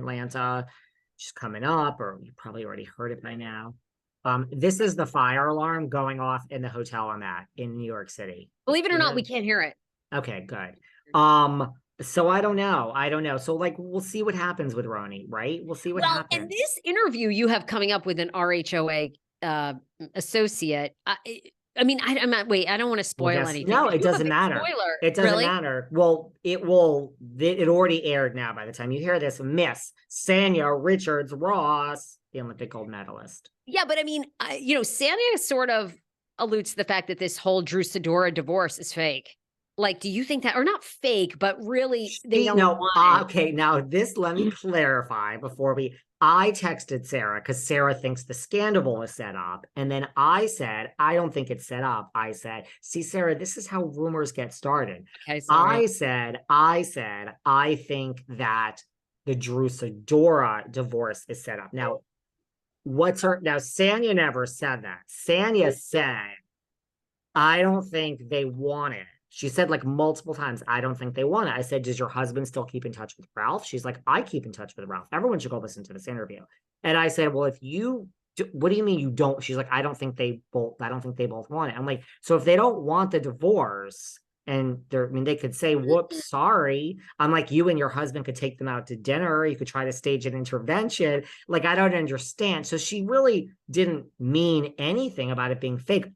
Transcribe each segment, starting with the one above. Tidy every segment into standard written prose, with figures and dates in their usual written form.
Atlanta. She's coming up, or you probably already heard it by now. This is the fire alarm going off in the hotel I'm at in New York City. Believe it or not, we can't hear it. Okay, good. So I don't know. So like, we'll see what happens with RHONY, right? We'll see what happens. And this interview you have coming up with an RHOA associate. I mean, I'm not. Wait, I don't want to spoil anything. No, it doesn't matter. Spoiler. It doesn't matter. Well, it already aired now. By the time you hear this, Miss Sanya Richards-Ross, the Olympic gold medalist. Yeah, but I mean, Sanya sort of alludes to the fact that this whole Sidora divorce is fake. Like, do you think that, or not fake, but really they don't want it? Okay, now let me clarify before I texted Sarah because Sarah thinks the scandal is set up. And then I said, I don't think it's set up. I said, see, Sarah, this is how rumors get started. Okay, sorry. I said, I think that the Sidora divorce is set up. Now, Sanya never said that. Sanya said, I don't think they want it. She said like multiple times, I don't think they want it. I said, does your husband still keep in touch with Ralph? She's like, I keep in touch with Ralph. Everyone should go listen to this interview. And I said, well, if you do, what do you mean you don't? She's like, I don't think they both want it. I'm like, so if they don't want the divorce and they could say, whoops, sorry. I'm like, you and your husband could take them out to dinner. You could try to stage an intervention. Like, I don't understand. So she really didn't mean anything about it being fake.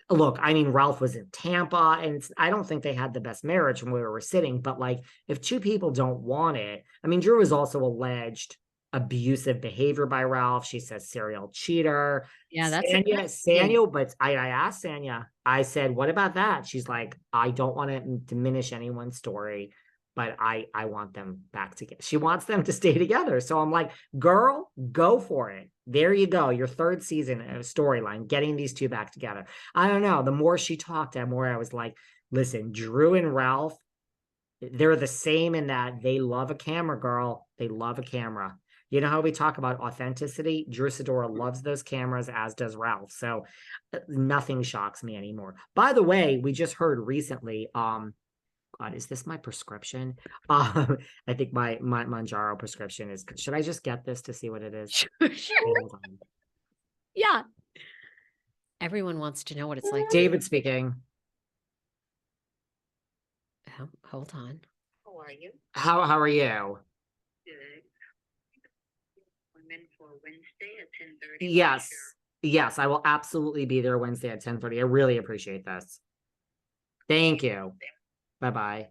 Look, I mean, Ralph was in Tampa, and I don't think they had the best marriage from where we were sitting. But like, if two people don't want it, I mean, Drew is also alleged abusive behavior by Ralph. She says serial cheater. Yeah, that's Sanya. But I asked Sanya. I said, "What about that?" She's like, "I don't want to diminish anyone's story, but I want them back together. She wants them to stay together." So I'm like, "Girl, go for it." There you go. Your third season of storyline, getting these two back together. I don't know. The more she talked, the more I was like, listen, Drew and Ralph, they're the same in that they love a camera, girl. They love a camera. You know how we talk about authenticity? Drew Sidora loves those cameras, as does Ralph. So nothing shocks me anymore. By the way, we just heard recently, God, is this my prescription? I think my Manjaro prescription is, should I just get this to see what it is? Sure. Yeah. Everyone wants to know what it's like. David speaking. Hold on. How are you? How are you? Good. Appointment for Wednesday at 10:30. Yes. Yes, I will absolutely be there Wednesday at 10:30. I really appreciate this. Thank you. Bye-bye.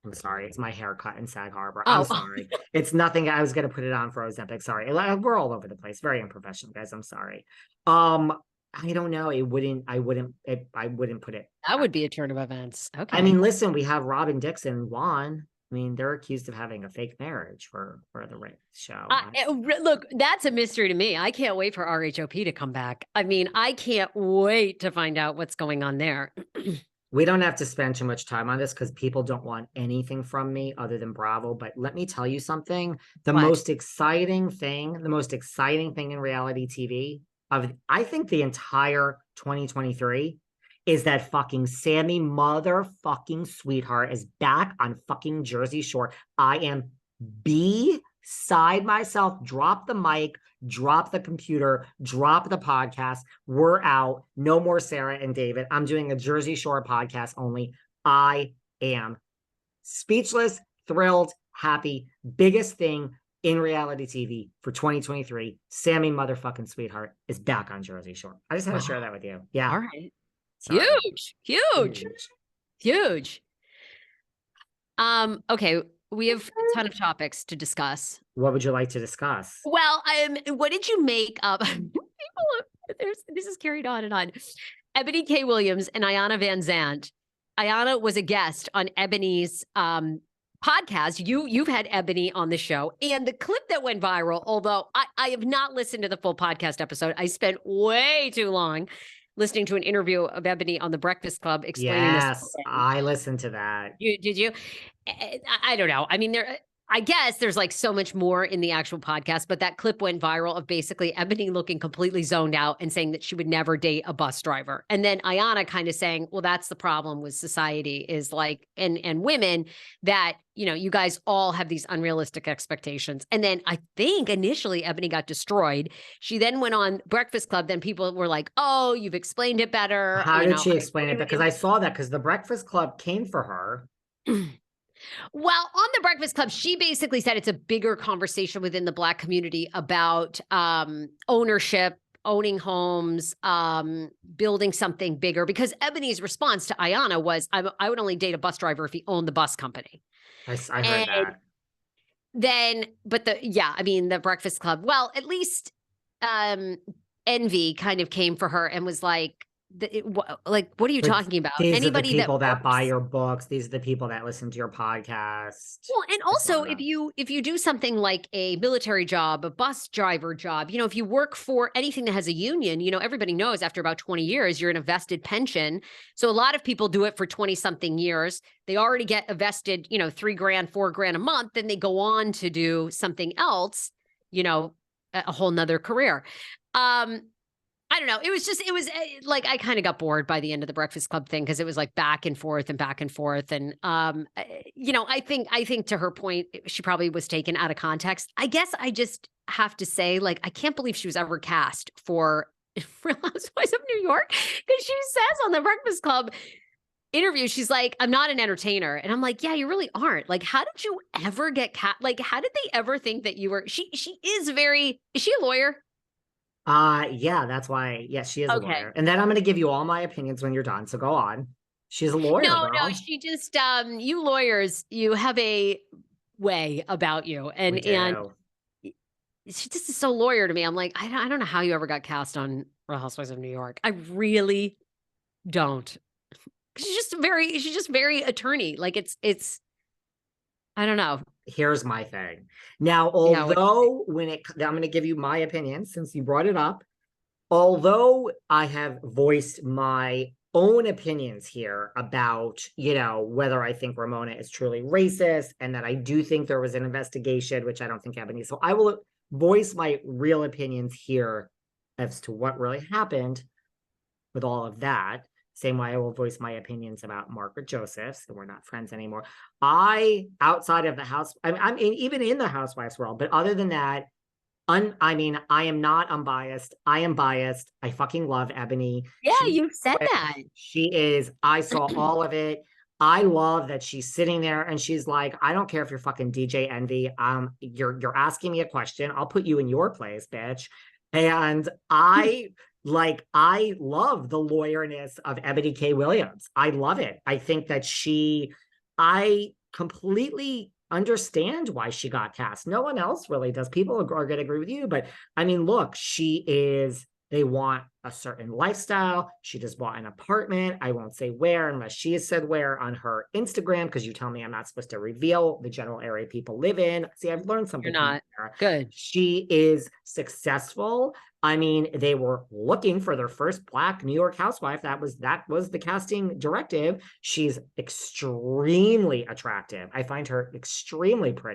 I'm sorry. It's my haircut in Sag Harbor. I'm sorry. It's nothing. I was going to put it on for Ozempic. Sorry. We're all over the place. Very unprofessional, guys. I'm sorry. I don't know. I wouldn't put it. That would be a turn of events. Okay. I mean, listen, we have Robin Dixon and Juan. I mean, they're accused of having a fake marriage for the show. Look, that's a mystery to me. I can't wait for RHOP to come back. I mean, I can't wait to find out what's going on there. We don't have to spend too much time on this because people don't want anything from me other than Bravo. But let me tell you something. The most exciting thing in reality TV I think the entire 2023 is that fucking Sammy motherfucking sweetheart is back on fucking Jersey Shore. I am beside myself. Drop the mic, drop the computer, drop the podcast. We're out. No more Sarah and David. I'm doing a Jersey Shore podcast only. I am speechless, thrilled, happy. Biggest thing in reality TV for 2023. Sammy motherfucking sweetheart is back on Jersey Shore. I just had to share that with you. Yeah. All right. Sorry. Huge. Okay. We have a ton of topics to discuss. What would you like to discuss? Well, what did you make of this is carried on and on. Ebony K. Williams and Ayanna Van Zandt. Ayanna was a guest on Ebony's podcast. You've had Ebony on the show, and the clip that went viral, although I have not listened to the full podcast episode, I spent way too long listening to an interview of Ebony on The Breakfast Club explaining this. Yes, I listened to that. Did you? I don't know. I mean, I guess there's like so much more in the actual podcast, but that clip went viral of basically Ebony looking completely zoned out and saying that she would never date a bus driver. And then Ayanna kind of saying, well, that's the problem with society is like, and women that, you know, you guys all have these unrealistic expectations. And then I think initially Ebony got destroyed. She then went on Breakfast Club. Then people were like, oh, you've explained it better. How You did know, she I explain it? agree with Because I saw that because the Breakfast Club came for her. Well, on the Breakfast Club, she basically said it's a bigger conversation within the Black community about ownership, owning homes, building something bigger. Because Ebony's response to Ayanna was, I would only date a bus driver if he owned the bus company. I heard And that. then, but I mean, the Breakfast Club, well, at least Envy kind of came for her and was like, what are you But talking about? these are the Anybody that people that buy works. your books. These are the people that listen to your podcast. Well, and I saw also that. if you do something like a military job, a bus driver job, you know, if you work for anything that has a union, you know, everybody knows after about 20 years, you're in a vested pension. So a lot of people do it for 20 something years. They already get a vested, you know, $3,000, $4,000 a month. Then they go on to do something else, you know, a whole nother career. I don't know. It was like, I kind of got bored by the end of the Breakfast Club thing because it was like back and forth and back and forth. And, you know, I think to her point, she probably was taken out of context. I guess I just have to say, like, I can't believe she was ever cast for Real Housewives of New York because she says on the Breakfast Club interview, she's like, I'm not an entertainer. And I'm like, yeah, you really aren't. Like, how did you ever get like, how did they ever think that you were, she is she a lawyer? Yeah, that's why. Yes, she is a Okay. lawyer. And then I'm going to give you all my opinions when you're done. So go on. She's a lawyer, No, girl. she just you lawyers, you have a way about you. We And do. she just is so lawyer to me. I'm like, I don't know how you ever got cast on Real Housewives of New York. I really don't. She's just very attorney. Like it's I don't know. Here's my thing. Now, Yeah, although I'm going to give you my opinion since you brought it up. Although I have voiced my own opinions here about, you know, whether I think Ramona is truly racist and that I do think there was an investigation, which I don't think happened. So I will voice my real opinions here as to what really happened with all of that. Same way I will voice my opinions about Margaret Josephs, and we're not friends anymore. Outside of the house, I'm even in the housewives world, but other than that, I mean, I am not unbiased. I am biased. I fucking love Ebony. yeah, you've said that. She is. I saw all of it. I love that she's sitting there and she's like, I don't care if you're fucking DJ Envy. You're asking me a question. I'll put you in your place, bitch. And I love the lawyerness of Ebony K. Williams. I love it. I think that I completely understand why she got cast. No one else really does. People are going to agree with you, but I mean, look, they want a certain lifestyle. She just bought an apartment. I won't say where unless she has said where on her Instagram, because you tell me I'm not supposed to reveal the general area people live in. See, I've learned something. You're not. Good. She is successful. I mean, they were looking for their first Black New York housewife. That was the casting directive. She's extremely attractive. I find her extremely pretty.